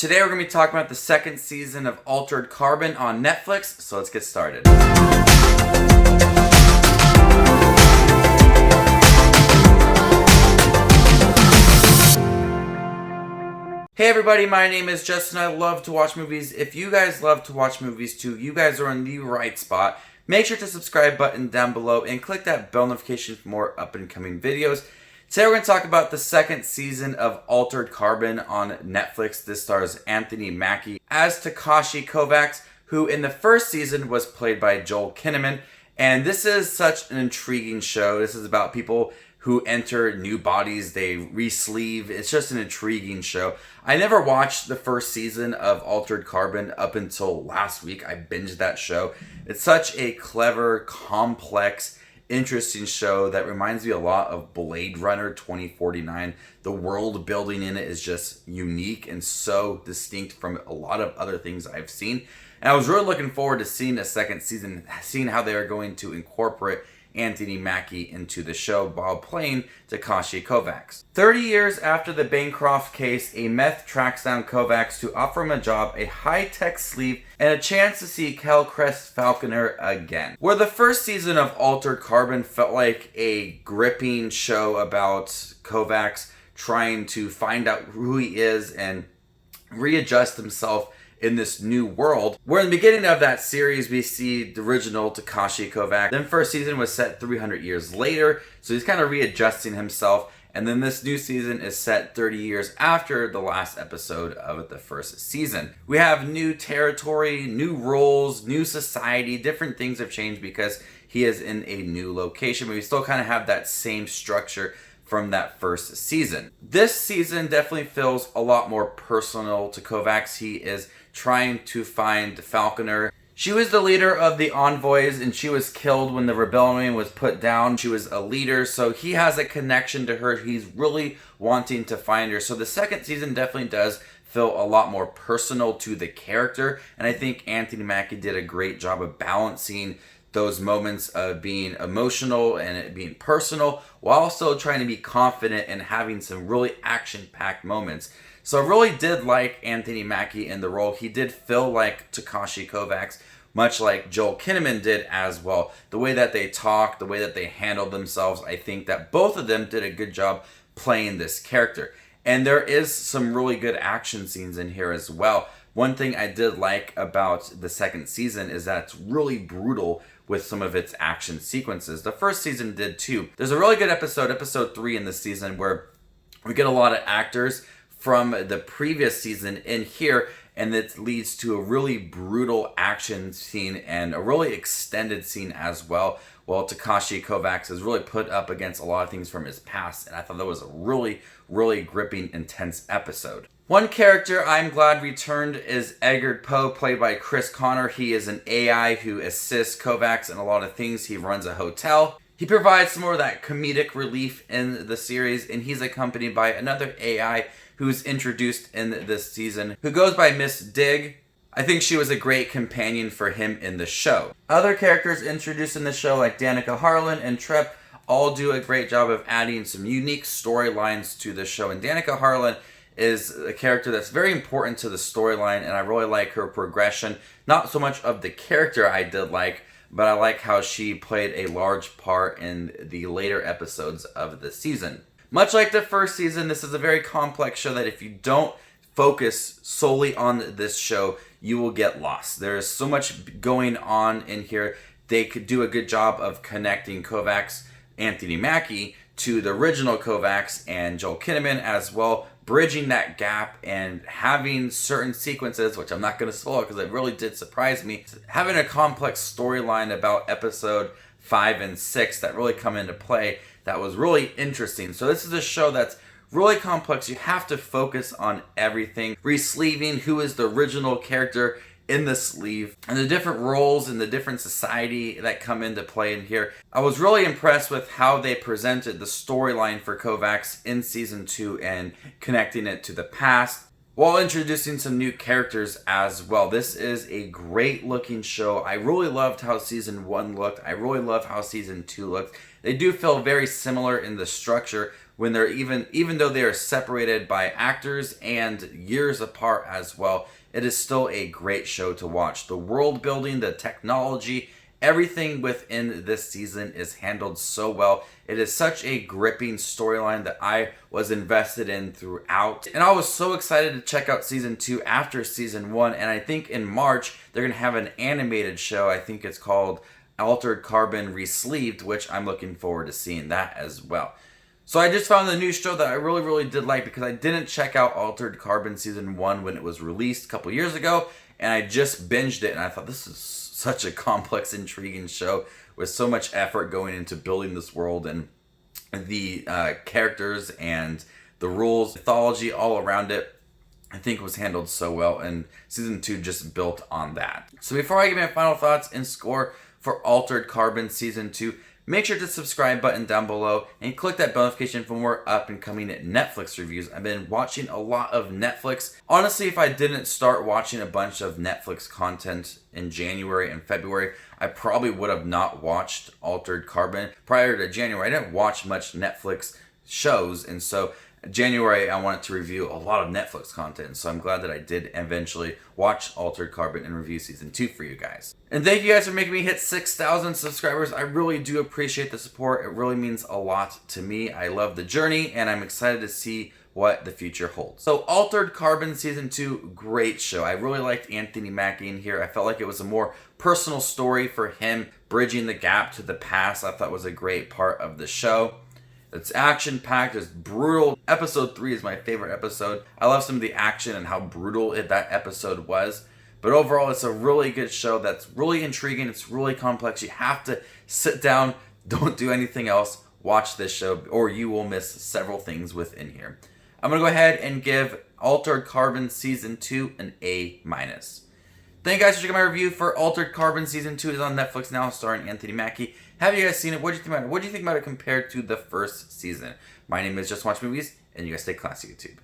Today we're going to be talking about the second season of Altered Carbon on Netflix, so let's get started. Hey everybody, my name is Justin. I love to watch movies. If you guys love to watch movies too, you guys are in the right spot. Make sure to subscribe button down below and click that bell notification for more up and coming videos. Today we're going to talk about the second season of Altered Carbon on Netflix. This stars Anthony Mackie as Takashi Kovacs, who in the first season was played by Joel Kinnaman. And this is such an intriguing show. This is about people who enter new bodies, they re-sleeve. It's just an intriguing show. I never watched the first season of Altered Carbon up until last week. I binged that show. It's such a clever, complex, interesting show that reminds me a lot of Blade Runner 2049. The world building in it is just unique and so distinct from a lot of other things I've seen. And I was really looking forward to seeing the second season, seeing how they are going to incorporate Anthony Mackie into the show while playing Takashi Kovacs. 30 years after the Bancroft case, a meth tracks down Kovacs to offer him a job, a high-tech sleeve, and a chance to see Crest Falconer again. Where the first season of Altered Carbon felt like a gripping show about Kovacs trying to find out who he is and readjust himself in this new world. Where in the beginning of that series, we see the original Takashi Kovacs. Then first season was set 300 years later, so he's kind of readjusting himself. And then this new season is set 30 years after the last episode of the first season. We have new territory, new roles, new society, different things have changed because he is in a new location, but we still kind of have that same structure from that first season. This season definitely feels a lot more personal to Kovacs. He is trying to find Falconer. She was the leader of the Envoys and she was killed when the rebellion was put down. She was a leader, so he has a connection to her. He's really wanting to find her. So the second season definitely does feel a lot more personal to the character, and I think Anthony Mackie did a great job of balancing those moments of being emotional and it being personal while also trying to be confident and having some really action-packed moments. So I really did like Anthony Mackie in the role. He did feel like Takashi Kovacs, much like Joel Kinnaman did as well. The way that they talk, the way that they handled themselves, I think that both of them did a good job playing this character. And there is some really good action scenes in here as well. One thing I did like about the second season is that it's really brutal with some of its action sequences. The first season did too. There's a really good episode 3 in this season, where we get a lot of actors from the previous season in here, and it leads to a really brutal action scene and a really extended scene as well. Well, Takashi Kovacs is really put up against a lot of things from his past, and I thought that was a really, really gripping, intense episode. One character I'm glad returned is Edgar Poe, played by Chris Connor. He is an AI who assists Kovacs in a lot of things. He runs a hotel. He provides some more of that comedic relief in the series, and he's accompanied by another AI who's introduced in this season, who goes by Miss Dig. I think she was a great companion for him in the show. Other characters introduced in the show, like Danica Harlan and Trep, all do a great job of adding some unique storylines to the show. And Danica Harlan is a character that's very important to the storyline, and I really like her progression. Not so much of the character I did like, but I like how she played a large part in the later episodes of the season. Much like the first season, this is a very complex show that if you don't focus solely on this show, you will get lost. There is so much going on in here. They could do a good job of connecting Kovacs, Anthony Mackie, to the original Kovacs and Joel Kinnaman as well, bridging that gap and having certain sequences, which I'm not going to spoil because it really did surprise me, having a complex storyline about episode 5 and 6 that really come into play that was really interesting. So this is a show that's really complex. You have to focus on everything. Re-sleeving who is the original character in the sleeve, and the different roles and the different society that come into play in here. I was really impressed with how they presented the storyline for Kovacs in season 2 and connecting it to the past, while introducing some new characters as well. This is a great looking show. I really loved how season 1 looked. I really love how season 2 looked. They do feel very similar in the structure, when they're even though they are separated by actors and years apart as well, it is still a great show to watch. The world building, the technology, everything within this season is handled so well. It is such a gripping storyline that I was invested in throughout. And I was so excited to check out season 2 after season 1. And I think in March, they're going to have an animated show. I think it's called Altered Carbon Resleeved, which I'm looking forward to seeing that as well. So I just found the new show that I really, really did like, because I didn't check out Altered Carbon season 1 when it was released a couple years ago. And I just binged it and I thought, this is such a complex, intriguing show with so much effort going into building this world, and the characters and the rules, mythology all around it, I think was handled so well, and season 2 just built on that. So before I give my final thoughts and score for Altered Carbon season 2, make sure to subscribe button down below and click that bell notification for more up and coming Netflix reviews. I've been watching a lot of Netflix. Honestly, if I didn't start watching a bunch of Netflix content in January and February, I probably would have not watched Altered Carbon. Prior to January, I didn't watch much Netflix shows, and so January I wanted to review a lot of Netflix content, so I'm glad that I did eventually watch Altered Carbon and review season 2 for you guys. And thank you guys for making me hit 6,000 subscribers. I really do appreciate the support. It really means a lot to me. I love the journey, and I'm excited to see what the future holds. So Altered Carbon season 2, great show. I really liked Anthony Mackie in here. I felt like it was a more personal story for him, bridging the gap to the past. I thought was a great part of the show. It's action-packed, it's brutal. Episode 3 is my favorite episode. I love some of the action and how brutal that episode was. But overall, it's a really good show that's really intriguing. It's really complex. You have to sit down, don't do anything else, watch this show, or you will miss several things within here. I'm going to go ahead and give Altered Carbon Season 2 an A-. Thank you guys for checking my review for Altered Carbon Season 2. It is on Netflix now, starring Anthony Mackie. Have you guys seen it? What do you think about it? What do you think about it compared to the first season? My name is Just Watch Movies, and you guys stay classy, YouTube.